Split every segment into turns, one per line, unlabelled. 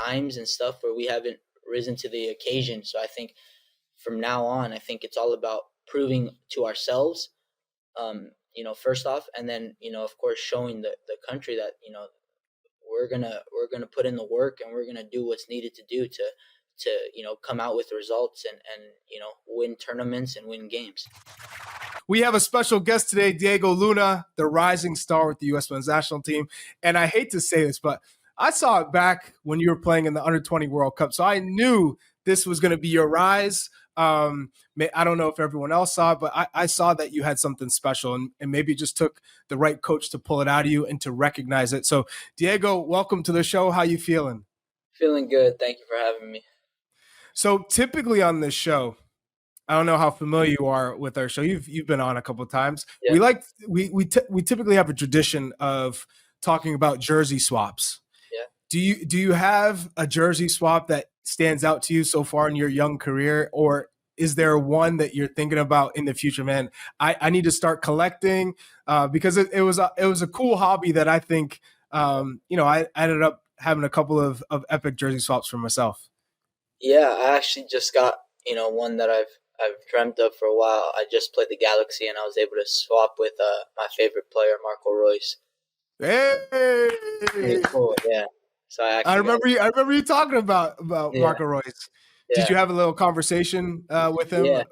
times and stuff where we haven't risen to the occasion. So I think from now on, I think it's all about proving to ourselves, first off, and then, of course, showing the country that, we're gonna put in the work, and we're gonna do what's needed to do to come out with results and win tournaments and win games.
We have a special guest today, Diego Luna, the rising star with the U.S. men's national team. And I hate to say this, but I saw it back when you were playing in the Under-20 World Cup, so I knew this was going to be your rise. I don't know if everyone else saw it, but I saw that you had something special, and maybe it just took the right coach to pull it out of you and to recognize it. So, Diego, welcome to the show. How you feeling?
Feeling good. Thank you for having me.
So typically on this show, I don't know how familiar you are with our show. You've been on a couple of times. Yeah. We typically have a tradition of talking about jersey swaps. Yeah. Do you have a jersey swap that stands out to you so far in your young career, or is there one that you're thinking about in the future? Man, I need to start collecting because it was a cool hobby that I think I ended up having a couple of epic jersey swaps for myself.
Yeah, I actually just got one that I've dreamt of for a while. I just played the Galaxy, and I was able to swap with my favorite player, Marco Reus.
Hey,
pretty cool. Yeah. So
I remember you talking about Marco Reus.
Yeah.
Did you have a little conversation with him?
Yeah,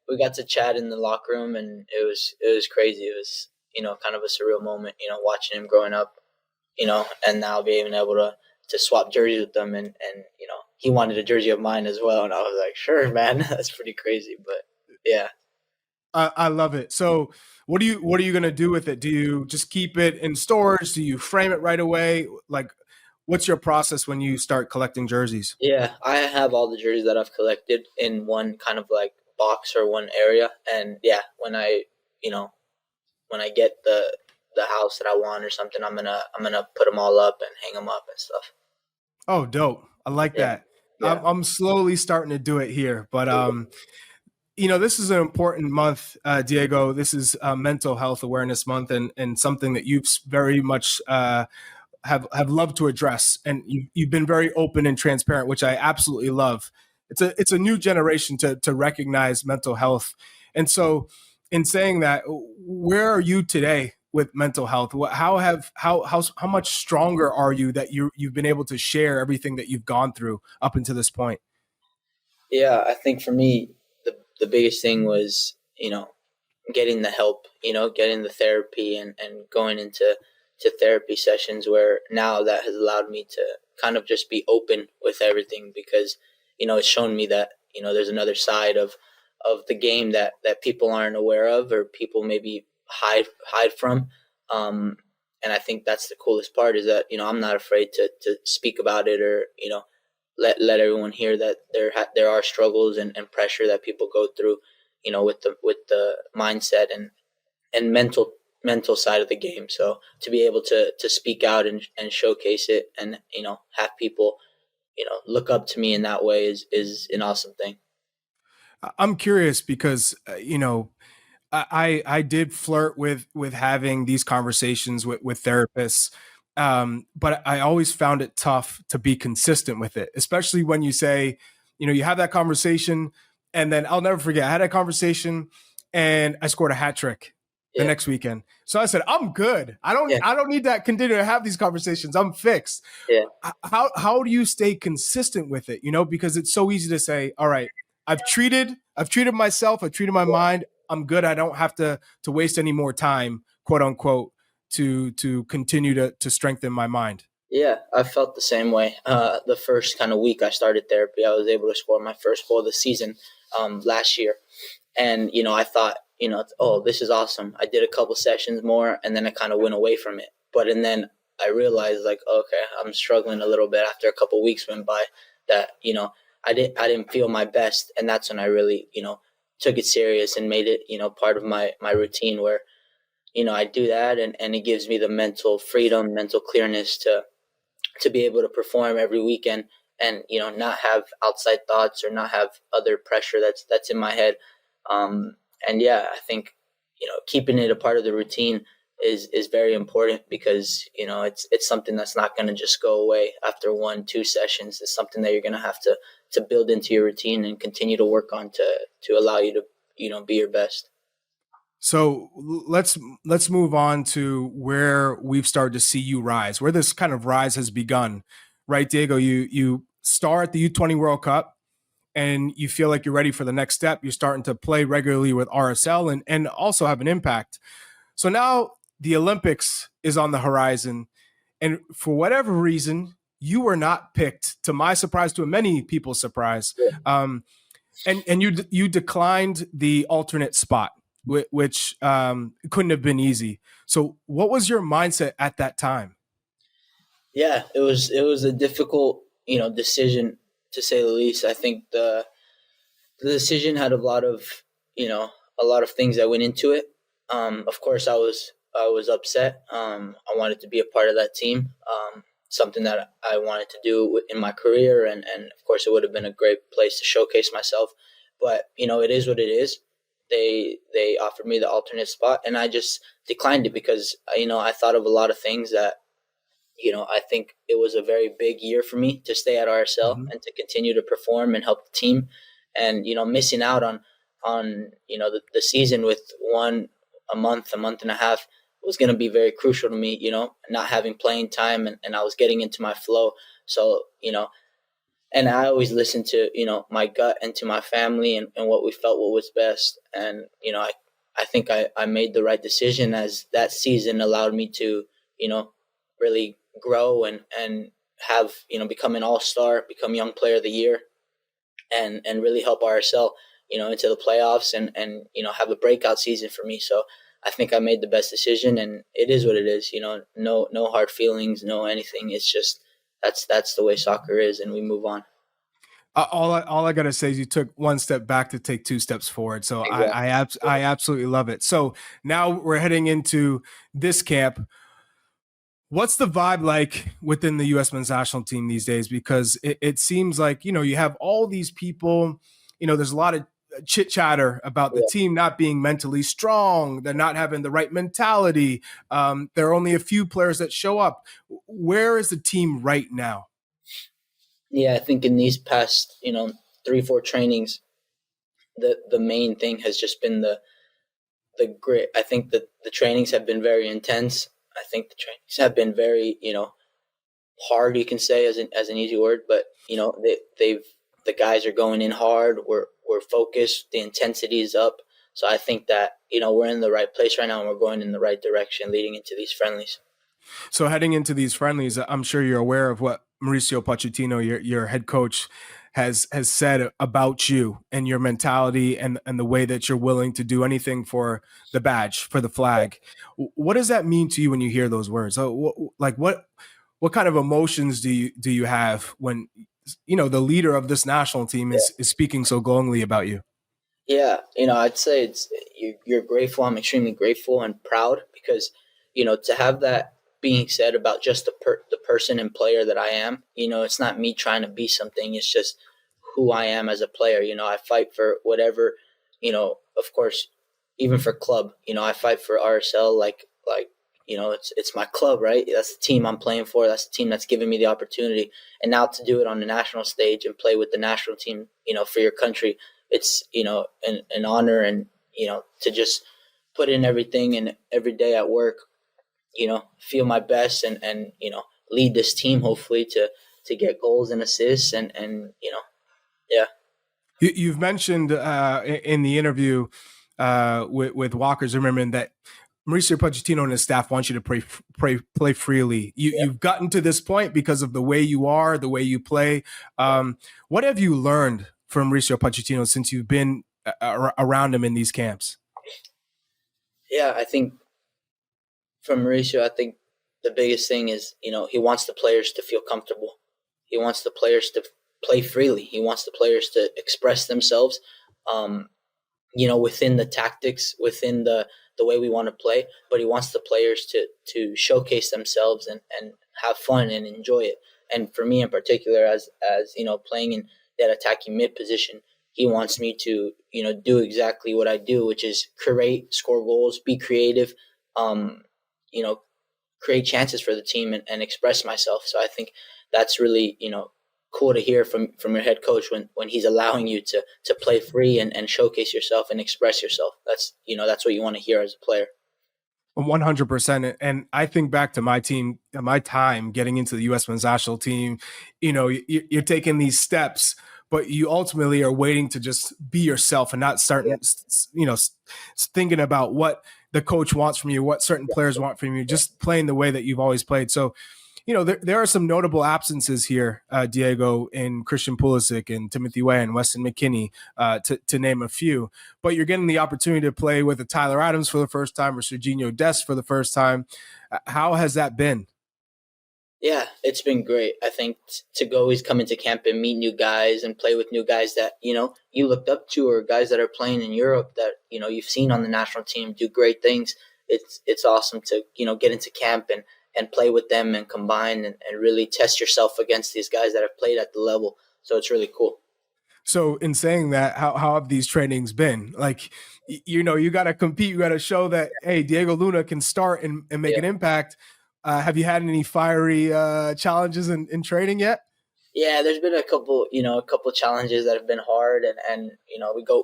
we got to chat in the locker room, and it was crazy. It was kind of a surreal moment. Watching him growing up, and now being able to swap jerseys with them, and he wanted a jersey of mine as well, and I was like, sure, man, that's pretty crazy, but yeah.
I love it. So what are you gonna do with it? Do you just keep it in stores? Do you frame it right away? Like, what's your process when you start collecting jerseys?
Yeah, I have all the jerseys that I've collected in one kind of like box or one area, and yeah, when I get the house that I want or something, I'm gonna put them all up and hang them up and stuff.
Oh, dope. I like that. Yeah. I'm slowly starting to do it here, but this is an important month, Diego. This is Mental Health Awareness Month, and something that you've very much have loved to address, and you've been very open and transparent, which I absolutely love. It's a new generation to recognize mental health, and so in saying that, where are you today with mental health? How much stronger are you that you've been able to share everything that you've gone through up until this point?
Yeah, I think for me, the biggest thing was, getting the help, getting the therapy and going into therapy sessions, where now that has allowed me to kind of just be open with everything, because, it's shown me that, there's another side of the game that people aren't aware of, or people maybe hide from. And I think that's the coolest part, is that, I'm not afraid to speak about it, or, let everyone hear that there are struggles and pressure that people go through, with the mindset and mental side of the game. So to be able to speak out and showcase it, and, have people, look up to me in that way is an awesome thing.
I'm curious because, I did flirt with having these conversations with therapists. But I always found it tough to be consistent with it, especially when you say, you have that conversation, and then I'll never forget, I had a conversation and I scored a hat trick the next weekend. So I said, I'm good. I don't need to continue to have these conversations. I'm fixed.
Yeah.
How do you stay consistent with it? Because it's so easy to say, all right, I've treated myself, I've treated my mind, I'm good. I don't have to waste any more time, quote unquote, to continue to strengthen my mind.
Yeah, I felt the same way. The first kind of week I started therapy, I was able to score my first goal of the season last year. And, I thought, oh, this is awesome. I did a couple sessions more, and then I kind of went away from it. And then I realized, like, okay, I'm struggling a little bit after a couple weeks went by, that, I didn't feel my best. And that's when I really, took it serious and made it, part of my routine, where, I do that, and it gives me the mental freedom, mental clearness to be able to perform every weekend, and, not have outside thoughts or not have other pressure that's in my head. And yeah, I think, keeping it a part of the routine is very important, because it's something that's not going to just go away after 1-2 sessions. It's something that you're going to have to build into your routine and continue to work on to allow you to be your best.
So let's move on to where we've started to see you rise, where this kind of rise has begun, right, Diego? You star at the U20 World Cup, and you feel like you're ready for the next step. You're starting to play regularly with RSL and also have an impact. So now the Olympics is on the horizon, and for whatever reason, you were not picked. To my surprise, to many people's surprise, and you declined the alternate spot, which couldn't have been easy. So, what was your mindset at that time?
Yeah, it was a difficult decision, to say the least. I think the decision had a lot of things that went into it. Of course, I was upset. I wanted to be a part of that team. Something that I wanted to do in my career, and of course, it would have been a great place to showcase myself. But it is what it is. They offered me the alternate spot, and I just declined it because I thought of a lot of things that I think it was a very big year for me to stay at RSL and to continue to perform and help the team. And missing out on the season with a month and a half was going to be very crucial to me. Not having playing time, and I was getting into my flow. So and I always listened to my gut and to my family and what we felt what was best. And I think I made the right decision, as that season allowed me to really grow and have become an all-star, become young player of the year, and really help RSL into the playoffs and have a breakout season for me. So I think I made the best decision, and it is what it is. No hard feelings, no anything. It's just that's the way soccer is, and we move on.
All I gotta say is you took one step back to take two steps forward. So
Exactly.
I absolutely love it. So now we're heading into this camp. What's the vibe like within the U.S. men's national team these days? Because it seems like, you have all these people, there's a lot of chit chatter about the team not being mentally strong. They're not having the right mentality. There are only a few players that show up. Where is the team right now?
Yeah, I think in these past, 3-4 trainings, the main thing has just been the grit. I think that the trainings have been very intense. I think the trainings have been very, hard, you can say, as an easy word, but the guys are going in hard. We're focused. The intensity is up. So I think that we're in the right place right now, and we're going in the right direction leading into these friendlies.
So heading into these friendlies, I'm sure you're aware of what Mauricio Pochettino, your head coach, has said about you and your mentality and the way that you're willing to do anything for the badge, for the flag. What does that mean to you when you hear those words? What kind of emotions do you have when the leader of this national team is speaking so glowingly about you?
Yeah, I'd say you're grateful. I'm extremely grateful and proud because to have that being said about just the person and player that I am. It's not me trying to be something. It's just who I am as a player. I fight for whatever. Of course, even for club. I fight for RSL like it's my club, right? That's the team I'm playing for. That's the team that's giving me the opportunity. And now to do it on the national stage and play with the national team, for your country, it's an honor, and to just put in everything and every day at work, feel my best and lead this team hopefully to get goals and assists and yeah.
You've mentioned in the interview with Walker Zimmerman that Mauricio Pochettino and his staff want you to play freely. You've gotten to this point because of the way you are, the way you play. What have you learned from Mauricio Pochettino since you've been around him in these camps?
Yeah, I think from Mauricio, I think the biggest thing is, he wants the players to feel comfortable. He wants the players to play freely. He wants the players to express themselves, within the tactics, within the way we want to play. But he wants the players to showcase themselves and have fun and enjoy it. And for me in particular, as playing in that attacking mid position, he wants me to, do exactly what I do, which is create, score goals, be creative, create chances for the team and express myself. So I think that's really, cool to hear from your head coach when he's allowing you to play free and showcase yourself and express yourself. That's what you want to hear as a player.
100%. And I think back to my team, my time getting into the U.S. men's national team, you're taking these steps, but you ultimately are waiting to just be yourself and not starting, thinking about what the coach wants from you, what certain players want from you, just playing the way that you've always played. So, there are some notable absences here, Diego, in Christian Pulisic and Timothy Weah and Weston McKennie, to name a few. But you're getting the opportunity to play with a Tyler Adams for the first time or Serginho Dest for the first time. How has that been?
Yeah, it's been great. I think to always come into camp and meet new guys and play with new guys that, you looked up to, or guys that are playing in Europe that, you've seen on the national team do great things. It's awesome to, get into camp and play with them and combine and really test yourself against these guys that have played at the level. So it's really cool.
So in saying that, how have these trainings been? Like, you got to compete. You got to show that, hey, Diego Luna can start and make an impact. Have you had any fiery challenges in training yet?
Yeah, there's been a couple challenges that have been hard, and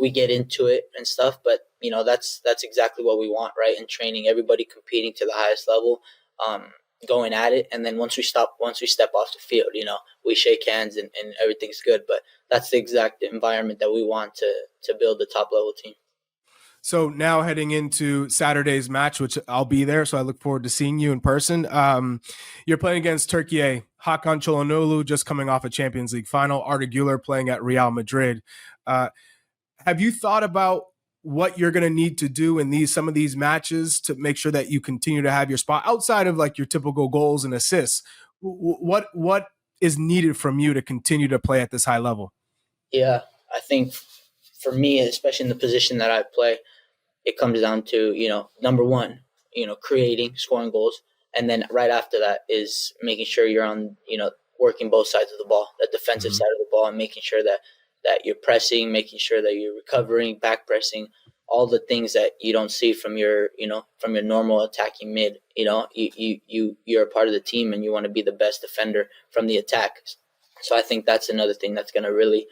we get into it and stuff, but that's exactly what we want, right? In training, everybody competing to the highest level, going at it, and then once we step off the field, we shake hands and everything's good. But that's the exact environment that we want to build the top level team.
So now heading into Saturday's match, which I'll be there, so I look forward to seeing you in person. You're playing against Turkey. Hakan Çalhanoğlu just coming off a Champions League final. Arda Güler playing at Real Madrid. Have you thought about what you're going to need to do in some of these matches to make sure that you continue to have your spot outside of like your typical goals and assists? What is needed from you to continue to play at this high level?
Yeah, I think for me, especially in the position that I play, it comes down to, number one, creating, scoring goals. And then right after that is making sure you're on, working both sides of the ball, the defensive side of the ball, and making sure that you're pressing, making sure that you're recovering, back pressing, all the things that you don't see from your normal attacking mid. You're a part of the team and you want to be the best defender from the attack. So I think that's another thing that's going to really,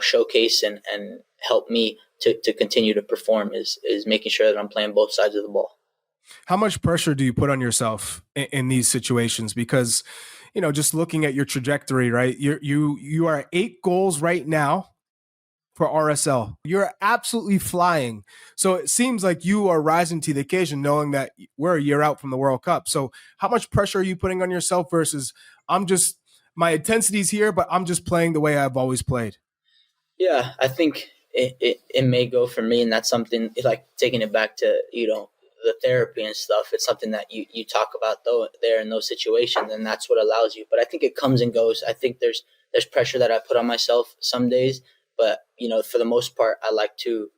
showcase and help me to continue to perform is making sure that I'm playing both sides of the ball.
How much pressure do you put on yourself in these situations? Because, just looking at your trajectory, right? You are at 8 goals right now for RSL. You're absolutely flying. So it seems like you are rising to the occasion, knowing that we're a year out from the World Cup. So how much pressure are you putting on yourself versus my intensity's here, but I'm just playing the way I've always played?
Yeah, I think it may go for me, and that's something like taking it back to, the therapy and stuff. It's something that you talk about there in those situations, and that's what allows you. But I think it comes and goes. I think there's pressure that I put on myself some days, but for the most part, I like to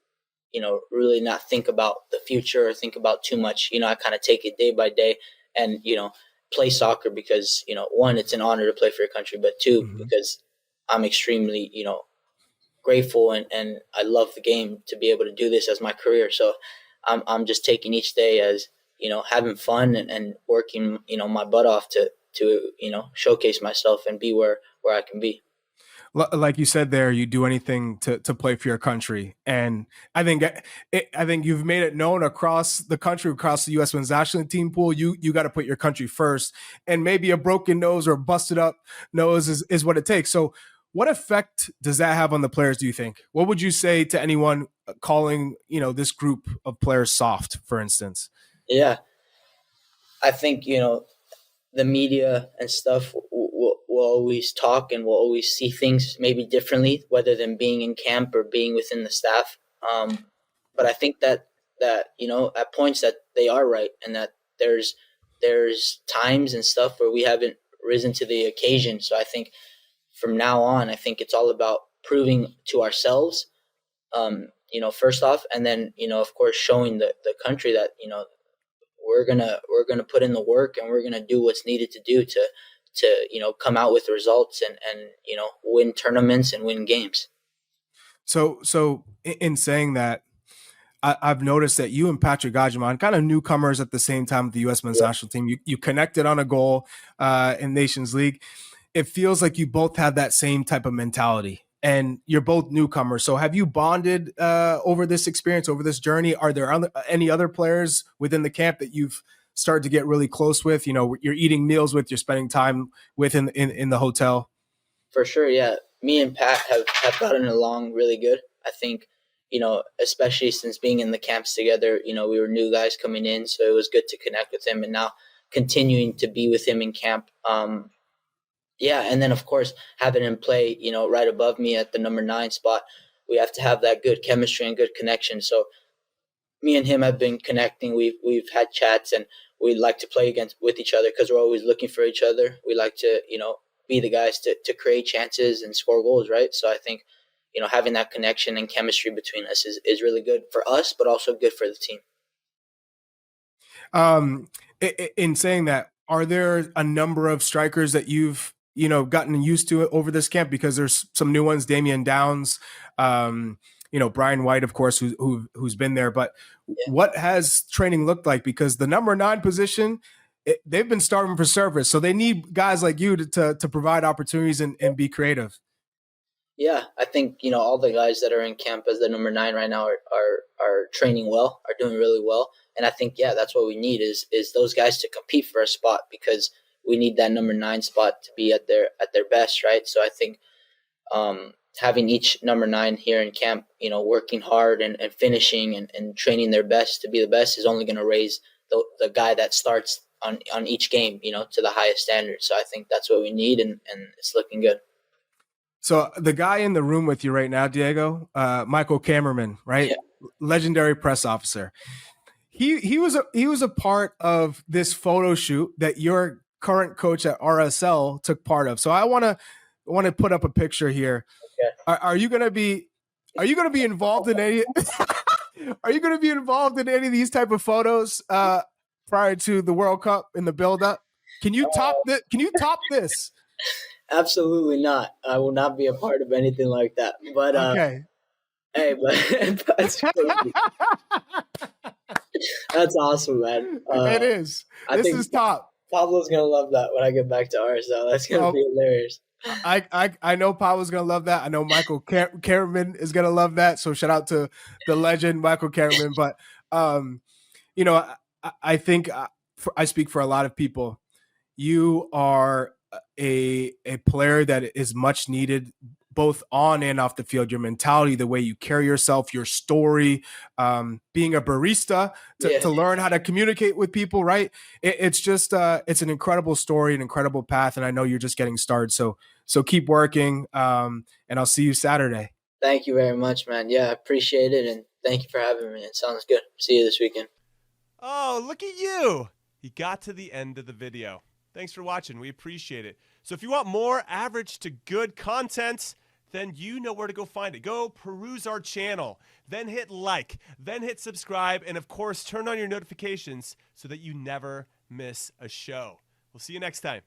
really not think about the future or think about too much. I kind of take it day by day and play soccer because one, it's an honor to play for your country, but two, because I'm extremely grateful and I love the game to be able to do this as my career. So I'm just taking each day as having fun and working my butt off to showcase myself and be where I can be.
Like you said there, you do anything to play for your country, and I think you've made it known across the country, across the U.S. men's national team pool. You got to put your country first, and maybe a broken nose or busted up nose is what it takes. So, what effect does that have on the players? Do you think? What would you say to anyone calling this group of players soft, for instance?
Yeah, I think the media and stuff will always talk and will always see things maybe differently, whether than being in camp or being within the staff. But I think that at points that they are right, and that there's times and stuff where we haven't risen to the occasion. So I think from now on, I think it's all about proving to ourselves, first off, and then of course showing the country that we're gonna put in the work and we're gonna do what's needed to do to come out with results and win tournaments and win games.
So in saying that, I've noticed that you and Patrick Gajiman, kind of newcomers at the same time with the U.S. men's national team, you connected on a goal in Nations League. It feels like you both have that same type of mentality, and you're both newcomers. So have you bonded over this experience, over this journey? Are there any other players within the camp that you've started to get really close with? You know, you're eating meals with, you're spending time with in the hotel?
For sure, yeah. Me and Pat have gotten along really good. I think, especially since being in the camps together, we were new guys coming in, so it was good to connect with him, and now continuing to be with him in camp. Yeah, and then of course having him play, right above me at the number 9 spot, we have to have that good chemistry and good connection. So me and him have been connecting. We've had chats, and we like to play with each other because we're always looking for each other. We like to, be the guys to create chances and score goals, right? So I think, having that connection and chemistry between us is really good for us, but also good for the team.
In saying that, are there a number of strikers that you've gotten used to it over this camp? Because there's some new ones, Damian Downs, Brian White, of course, who's been there. But what has training looked like? Because the number 9 position, they've been starving for service, so they need guys like you to provide opportunities and be creative.
Yeah, I think all the guys that are in camp as the number 9 right now are training well, are doing really well, and I think that's what we need is those guys to compete for a spot, because we need that number 9 spot to be at their best, right? So I think having each number 9 here in camp, working hard and finishing and training their best to be the best is only going to raise the guy that starts on each game, to the highest standard. So I think that's what we need, and it's looking good.
So the guy in the room with you right now, Diego, Michael Cameraman, right? Yeah. Legendary press officer. He was a part of this photo shoot that your current coach at RSL took part of. So I want to put up a picture here. Okay. Are you going to be involved in any Are you going to be involved in any of these type of photos prior to the World Cup in the build-up? Can you top this? Can you top this?
Absolutely not. I will not be a part of anything like that. But
okay.
Hey, but that's that's awesome, man.
It is. This is top.
Pablo's gonna love that when I get back to RSL. That's gonna be hilarious.
I know Pablo's gonna love that. I know Michael Carriman is gonna love that. So shout out to the legend Michael Carriman. But I think I speak for a lot of people. You are a player that is much needed, both on and off the field. Your mentality, the way you carry yourself, your story, being a barista to learn how to communicate with people, right? It's just it's an incredible story, an incredible path, and I know you're just getting started. So keep working, and I'll see you Saturday.
Thank you very much, man. Yeah, I appreciate it, and thank you for having me. It sounds good. See you this weekend.
Oh, look at you. You got to the end of the video. Thanks for watching. We appreciate it. So if you want more average to good content, then you know where to go find it. Go peruse our channel, then hit like, then hit subscribe, and of course, turn on your notifications so that you never miss a show. We'll see you next time.